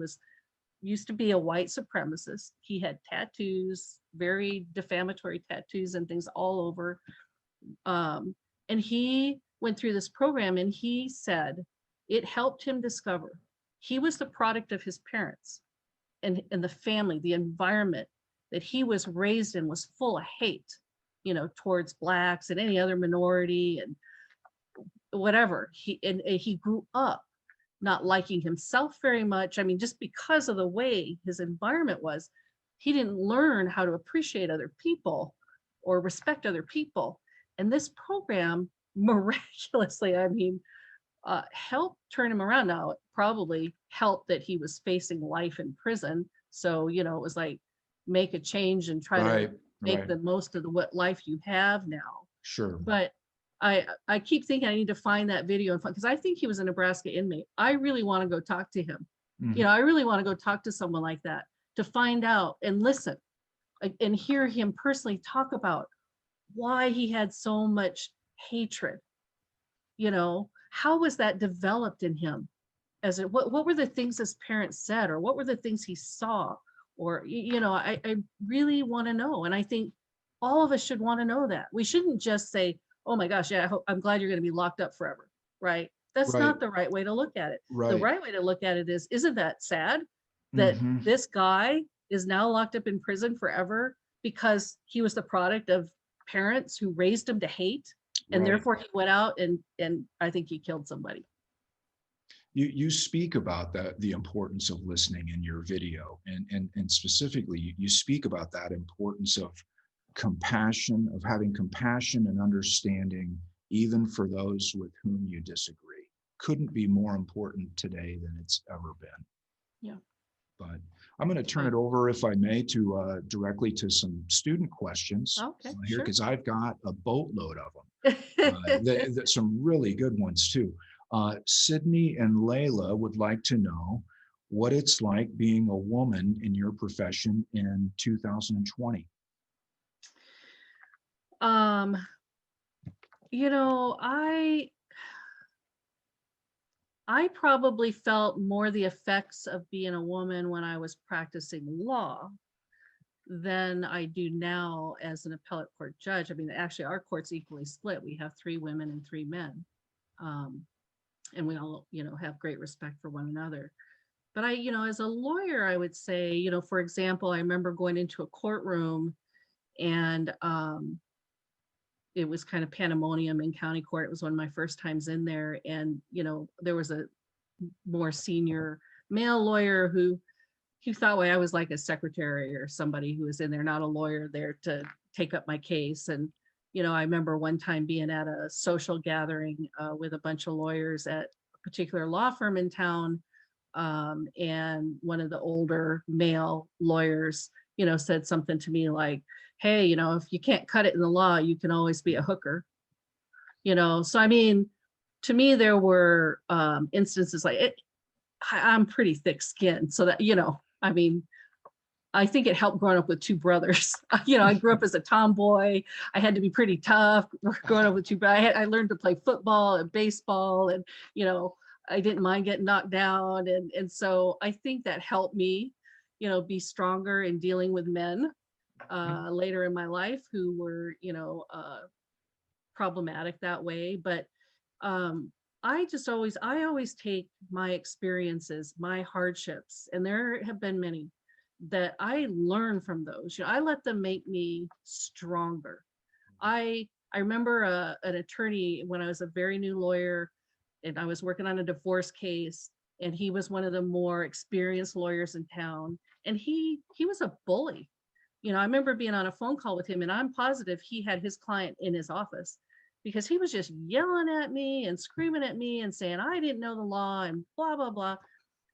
used to be a white supremacist. He had tattoos, very defamatory tattoos and things all over. And he went through this program and he said it helped him discover he was the product of his parents and the family, the environment that he was raised in was full of hate, towards Blacks and any other minority. And whatever. He grew up not liking himself very much. I mean, just because of the way his environment was, he didn't learn how to appreciate other people or respect other people. And this program miraculously, I mean, helped turn him around. Now, it probably helped that he was facing life in prison. So, it was like, make a change and try Right, to make right. the most of the what life you have now. Sure. But I keep thinking I need to find that video because I think he was a Nebraska inmate. I really want to go talk to him. Mhm. I really want to go talk to someone like that to find out and listen and hear him personally talk about why he had so much hatred. How was that developed in him? What were the things his parents said, or what were the things he saw? Or, I really want to know. And I think all of us should want to know that. We shouldn't just say, oh my gosh, yeah, I'm glad you're going to be locked up forever. Right? That's Right, not the right way to look at it. The right. right way to look at it is, isn't that sad that Hmm. this guy is now locked up in prison forever because he was the product of parents who raised him to hate, and Right. therefore he went out and I think he killed somebody. You speak about the importance of listening in your video, and specifically you speak about that importance of compassion, of having compassion and understanding even for those with whom you disagree. Couldn't be more important today than it's ever been. Yeah. But I'm going to turn Right. it over, if I may, to directly to some student questions Okay, here, sure. because I've got a boatload of them. Some really good ones too. Sydney and Layla would like to know what it's like being a woman in your profession in 2020. Um, I probably felt more the effects of being a woman when I was practicing law than I do now as an appellate court judge. I mean, actually, our court's equally split. We have 3 women and 3 men. And we all, have great respect for one another. But as a lawyer, I would say, for example, I remember going into a courtroom and it was kind of pandemonium in county court. It was one of my first times in there. And, there was a more senior male lawyer who thought, well, I was like a secretary or somebody who was in there, not a lawyer there to take up my case. And, I remember one time being at a social gathering with a bunch of lawyers at a particular law firm in town. And one of the older male lawyers, said something to me like, hey, if you can't cut it in the law, you can always be a hooker. So I mean, to me, there were instances like it. I'm pretty thick skinned, so that, I mean, I think it helped growing up with 2 brothers. I grew up as a tomboy. I had to be pretty tough growing up with 2 brothers. I learned to play football and baseball, and I didn't mind getting knocked down, and so I think that helped me, be stronger in dealing with men later in my life who were, problematic that way. But I always take my experiences, my hardships, and there have been many that I learn from those. I let them make me stronger. I remember an attorney when I was a very new lawyer, and I was working on a divorce case, and he was one of the more experienced lawyers in town, and he was a bully. I remember being on a phone call with him, and I'm positive he had his client in his office because he was just yelling at me and screaming at me and saying I didn't know the law and blah blah blah.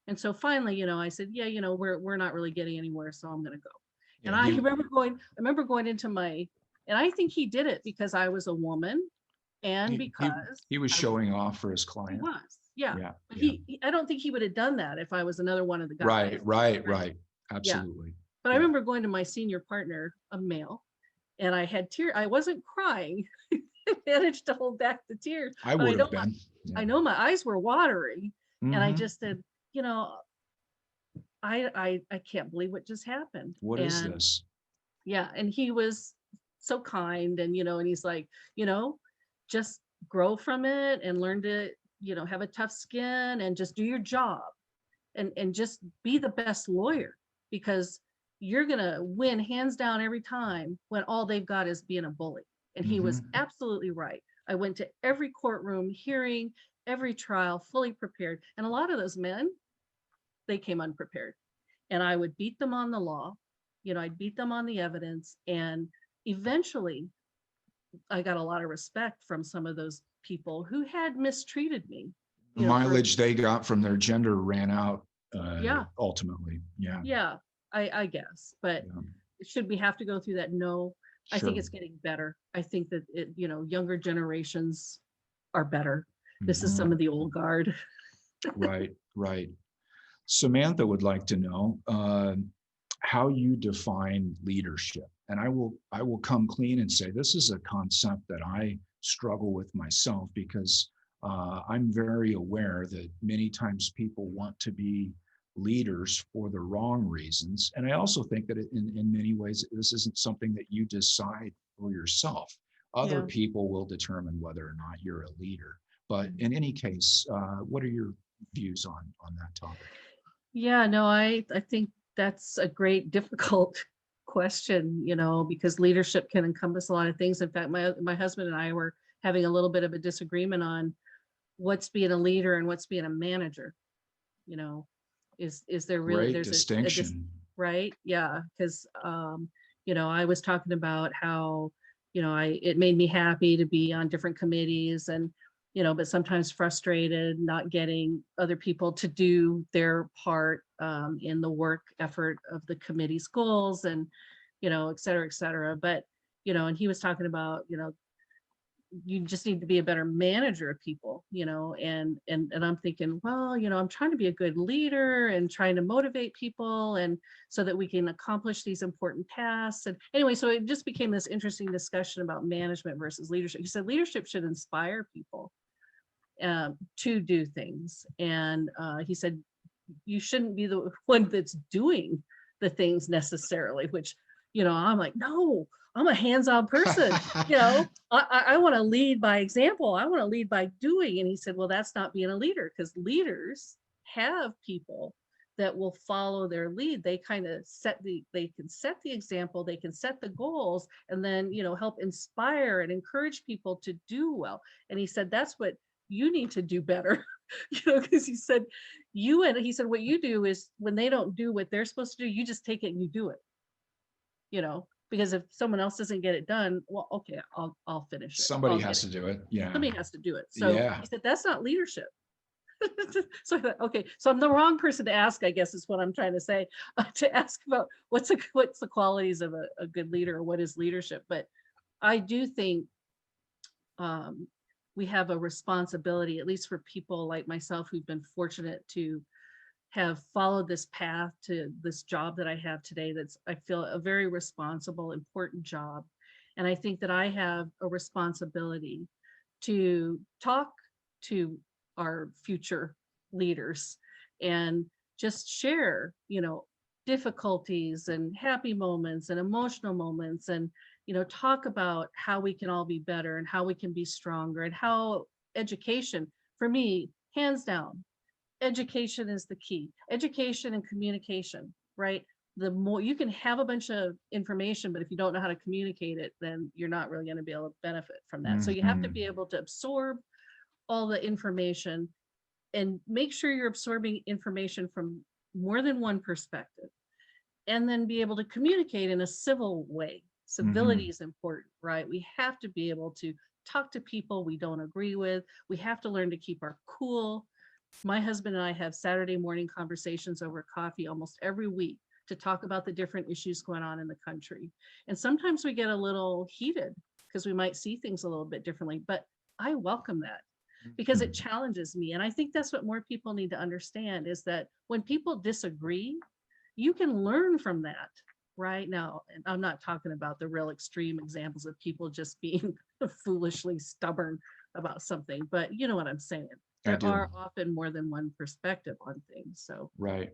And so finally, I said, yeah, we're not really getting anywhere, so I'm going to go. And Yeah, he I remember going into and I think he did it because I was a woman and he he, because he was I was, showing off for his he client. was, yeah. Yeah, But yeah. I don't think he would have done that if I was another one of the guys. Right, right, Right. right. Yeah. Absolutely. But I Yeah. remember going to my senior partner, a male, and I had tears. I wasn't crying. I managed to hold back the tears, I but would have been. Yeah. I know my eyes were watering, and I Mhm. just said, you know, I can't believe what just happened. What is And this? yeah, and he was so kind, and and he's like, just grow from it and learn to, have a tough skin and just do your job and just be the best lawyer, because you're gonna win hands down every time when all they've got is being a bully. And he was Mhm. absolutely right. I went to every courtroom hearing, every trial, fully prepared. And a lot of those men, they came unprepared. And I would beat them on the law, I'd beat them on the evidence. And eventually I got a lot of respect from some of those people who had mistreated me. The mileage they got from their gender ran out ultimately. Yeah. Yeah, I guess. But should we have to go through that? No. I think it's getting better. I think that younger generations are better. This is some of the old guard. Right. Samantha would like to know how you define leadership. And I will come clean and say this is a concept that I struggle with myself, because I'm very aware that many times people want to be leaders for the wrong reasons. And I also think that in many ways, this isn't something that you decide for yourself. Other people will determine whether or not you're a leader. But in any case, what are your views on that topic? Yeah, no, I think that's a great, difficult question, because leadership can encompass a lot of things. In fact, my husband and I were having a little bit of a disagreement on what's being a leader and what's being a manager. Is there really great distinction? Right? Yeah, because I was talking about how it made me happy to be on different committees, and but sometimes frustrated not getting other people to do their part in the work effort of the committee's goals, and et cetera, et cetera. But and he was talking about you just need to be a better manager of people, and I'm thinking, well, I'm trying to be a good leader and trying to motivate people, and so that we can accomplish these important tasks. And anyway, so it just became this interesting discussion about management versus leadership. He said leadership should inspire people to do things. And he said, you shouldn't be the one that's doing the things necessarily, which, I'm like, no, I'm a hands-on person. I want to lead by example. I want to lead by doing. And he said, well, that's not being a leader, because leaders have people that will follow their lead. They kind of they can set the example, they can set the goals, and then, help inspire and encourage people to do well. And he said, that's what you need to do better, because he said, what you do is when they don't do what they're supposed to do, you just take it and you do it, because if someone else doesn't get it done, well, okay, I'll finish it. Somebody has to do it. Yeah. Somebody has to do it. So he said, that's not leadership. So I thought, okay, so I'm the wrong person to ask, I guess is what I'm trying to say, to ask about what's the qualities of a good leader, or what is leadership. But I do think we have a responsibility, at least for people like myself who've been fortunate to have followed this path to this job that I have today. That's, I feel, a very responsible, important job. And I think that I have a responsibility to talk to our future leaders and just share, difficulties and happy moments and emotional moments, and talk about how we can all be better and how we can be stronger, and how education, for me, hands down, education is the key. Education and communication, right? The more you can have a bunch of information, but if you don't know how to communicate it, then you're not really going to be able to benefit from that. So you have to be able to absorb all the information and make sure you're absorbing information from more than one perspective, and then be able to communicate in a civil way. Civility is important, right? We have to be able to talk to people we don't agree with. We have to learn to keep our cool. My husband and I have Saturday morning conversations over coffee almost every week to talk about the different issues going on in the country. And sometimes we get a little heated because we might see things a little bit differently, but I welcome that because it challenges me. And I think that's what more people need to understand, is that when people disagree, you can learn from that. Right now, and I'm not talking about the real extreme examples of people just being foolishly stubborn about something, but you know what I'm saying. There are often more than one perspective on things. So right.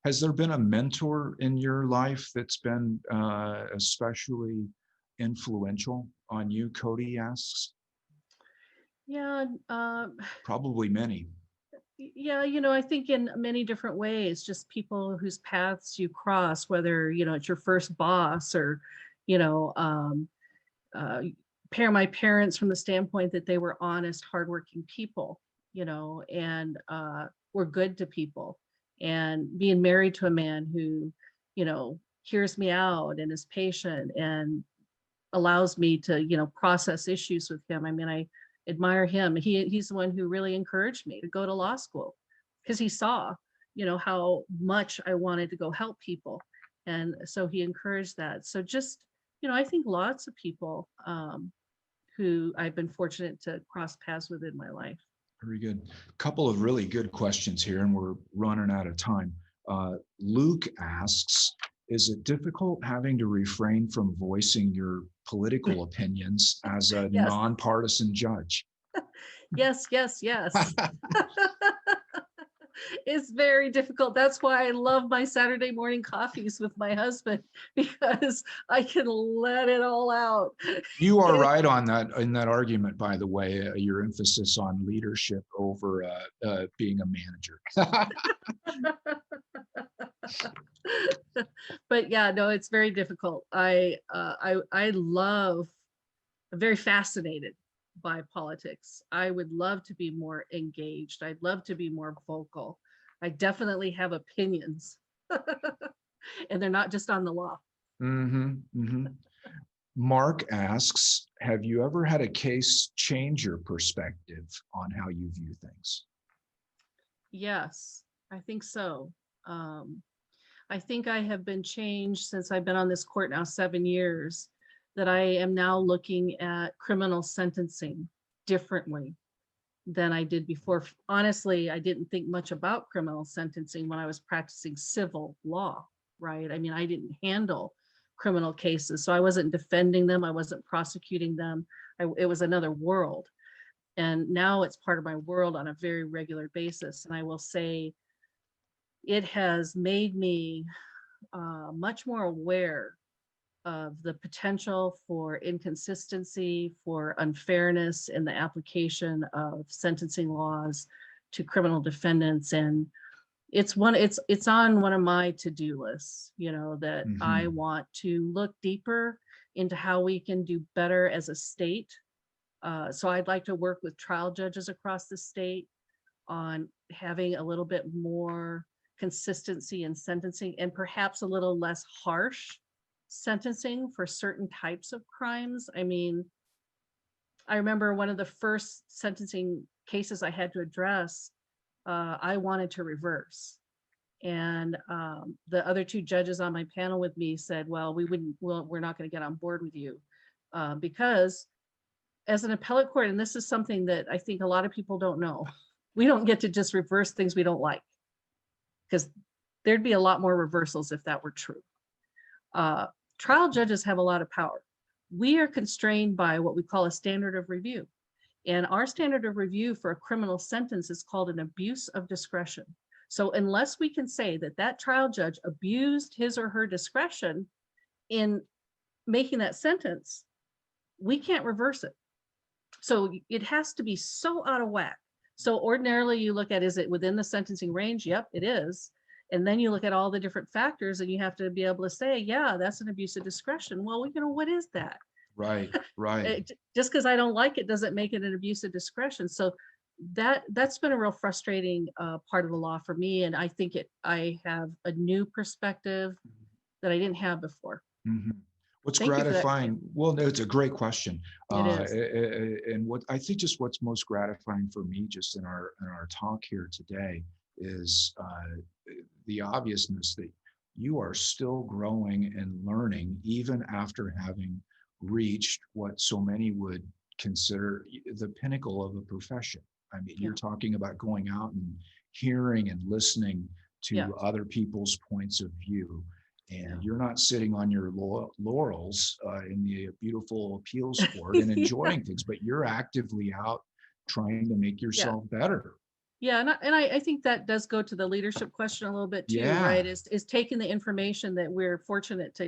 Has there been a mentor in your life that's been especially influential on you? Cody asks. Yeah, probably many. Yeah, I think in many different ways, just people whose paths you cross, whether, it's your first boss, or, my parents from the standpoint that they were honest, hardworking people, and were good to people. And being married to a man who, hears me out and is patient and allows me to, process issues with him. I mean, I admire him. He's the one who really encouraged me to go to law school because he saw, how much I wanted to go help people. And so he encouraged that. So just, I think lots of people who I've been fortunate to cross paths with in my life. Very good. A couple of really good questions here, and we're running out of time. Luke asks, is it difficult having to refrain from voicing your political opinions as a Yes. nonpartisan judge? Yes. It's very difficult. That's why I love my Saturday morning coffees with my husband, because I can let it all out. You are right on that in that argument, by the way, your emphasis on leadership over being a manager. But yeah, no, it's very difficult. I love, I'm very fascinated by politics. I would love to be more engaged. I'd love to be more vocal. I definitely have opinions, and they're not just on the law. Mark asks, have you ever had a case change your perspective on how you view things? Yes, I think so. I think I have been changed since I've been on this court now 7 years, that I am now looking at criminal sentencing differently than I did before. Honestly, I didn't think much about criminal sentencing when I was practicing civil law, right? I mean, I didn't handle criminal cases, so I wasn't defending them, I wasn't prosecuting them. It was another world. And now it's part of my world on a very regular basis. And I will say it has made me much more aware of the potential for inconsistency, for unfairness in the application of sentencing laws to criminal defendants. And it's on one of my to-do lists, that I want to look deeper into how we can do better as a state. So I'd like to work with trial judges across the state on having a little bit more consistency in sentencing, and perhaps a little less harsh sentencing for certain types of crimes. I mean, I remember one of the first sentencing cases I had to address, I wanted to reverse. And the other two judges on my panel with me said, well, we're not going to get on board with you because as an appellate court, and this is something that I think a lot of people don't know, we don't get to just reverse things we don't like, because there'd be a lot more reversals if that were true. Trial judges have a lot of power. We are constrained by what we call a standard of review. And our standard of review for a criminal sentence is called an abuse of discretion. So unless we can say that that trial judge abused his or her discretion in making that sentence, we can't reverse it. So it has to be so out of whack. So ordinarily you look at, is it within the sentencing range? Yep, it is. And then you look at all the different factors and you have to be able to say, yeah, that's an abuse of discretion. Well, what is that? Right. Just because I don't like it doesn't make it an abuse of discretion. So that's been a real frustrating part of the law for me. And I think I have a new perspective that I didn't have before. What's gratifying? Well, no, it's a great question. It is. And what I think just what's most gratifying for me just in our talk here today is the obviousness that you are still growing and learning even after having reached what so many would consider the pinnacle of a profession. I mean, you're talking about going out and hearing and listening to other people's points of view. And you're not sitting on your laurels in the beautiful appeals court and enjoying things, but you're actively out trying to make yourself better. Yeah, and I think that does go to the leadership question a little bit too, right? Is taking the information that we're fortunate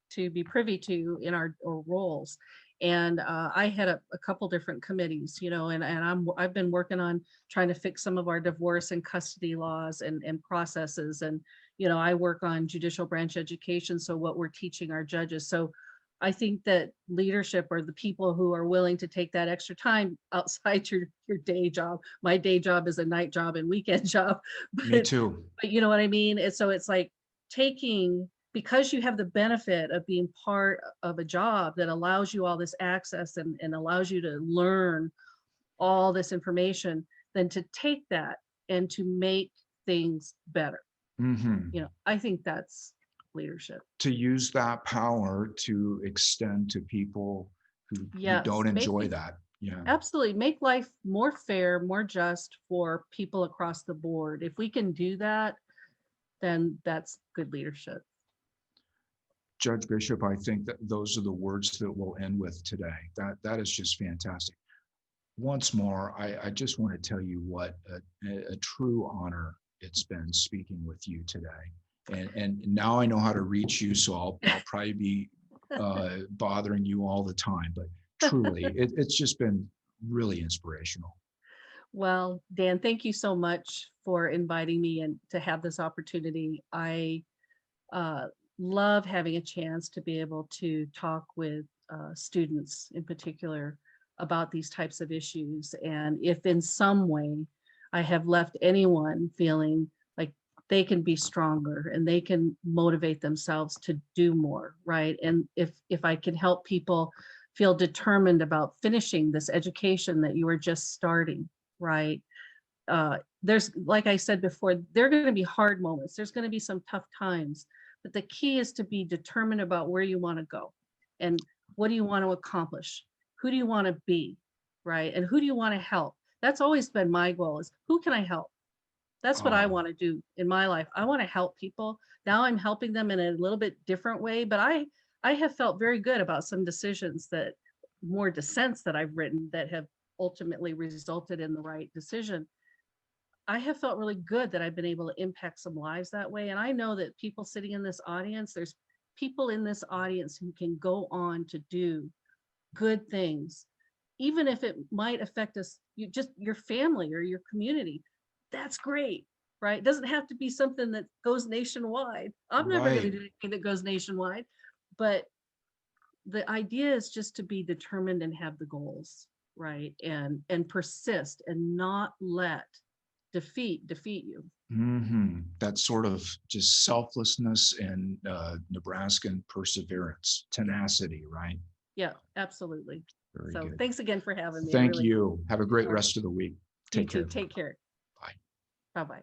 to be privy to in our roles. And I had a couple different committees, and I've been working on trying to fix some of our divorce and custody laws and processes. And I work on judicial branch education, so what we're teaching our judges. So I think that leadership are the people who are willing to take that extra time outside your day job. My day job is a night job and weekend job, Me but too. you know what I mean? And so it's like taking, because you have the benefit of being part of a job that allows you all this access and allows you to learn all this information, then to take that and to make things better. Hmm. You know, I think that's leadership. To use that power to extend to people who Yes, don't enjoy making, that. Yeah. absolutely, make life more fair, more just for people across the board. If we can do that, then that's good leadership. Judge Bishop, I think that those are the words that we'll end with today. That is just fantastic. Once more, I just want to tell you what a true honor it's been speaking with you today. And now I know how to reach you, so I'll probably be bothering you all the time. But truly, it's just been really inspirational. Well, Dan, thank you so much for inviting me and to have this opportunity. I uh, love having a chance to be able to talk with students in particular about these types of issues. And if in some way I have left anyone feeling like they can be stronger and they can motivate themselves to do more, right? And if I can help people feel determined about finishing this education that you are just starting, right? There's, like I said before, there are going to be hard moments. There's going to be some tough times, but the key is to be determined about where you want to go and what do you want to accomplish? Who do you want to be, right? And who do you want to help? That's always been my goal, is who can I help? That's what I Oh, want to do in my life. I want to help people. Now I'm helping them in a little bit different way, but I have felt very good about some decisions, that more dissents that I've written that have ultimately resulted in the right decision. I have felt really good that I've been able to impact some lives that way. And I know that people sitting in this audience, there's people in this audience who can go on to do good things, even if it might affect us, you just your family or your community. That's great, right? It doesn't have to be something that goes nationwide. I'm never going to right. do anything that goes nationwide, but the idea is just to be determined and have the goals, right? And persist and not let defeat you. That sort of just selflessness and Nebraskan perseverance, tenacity, right? Yeah, absolutely. Very So good. thanks again for having me. I Thank really, you. Have a great all right. rest of the week. You Take too. care. Take care. Bye. Bye-bye.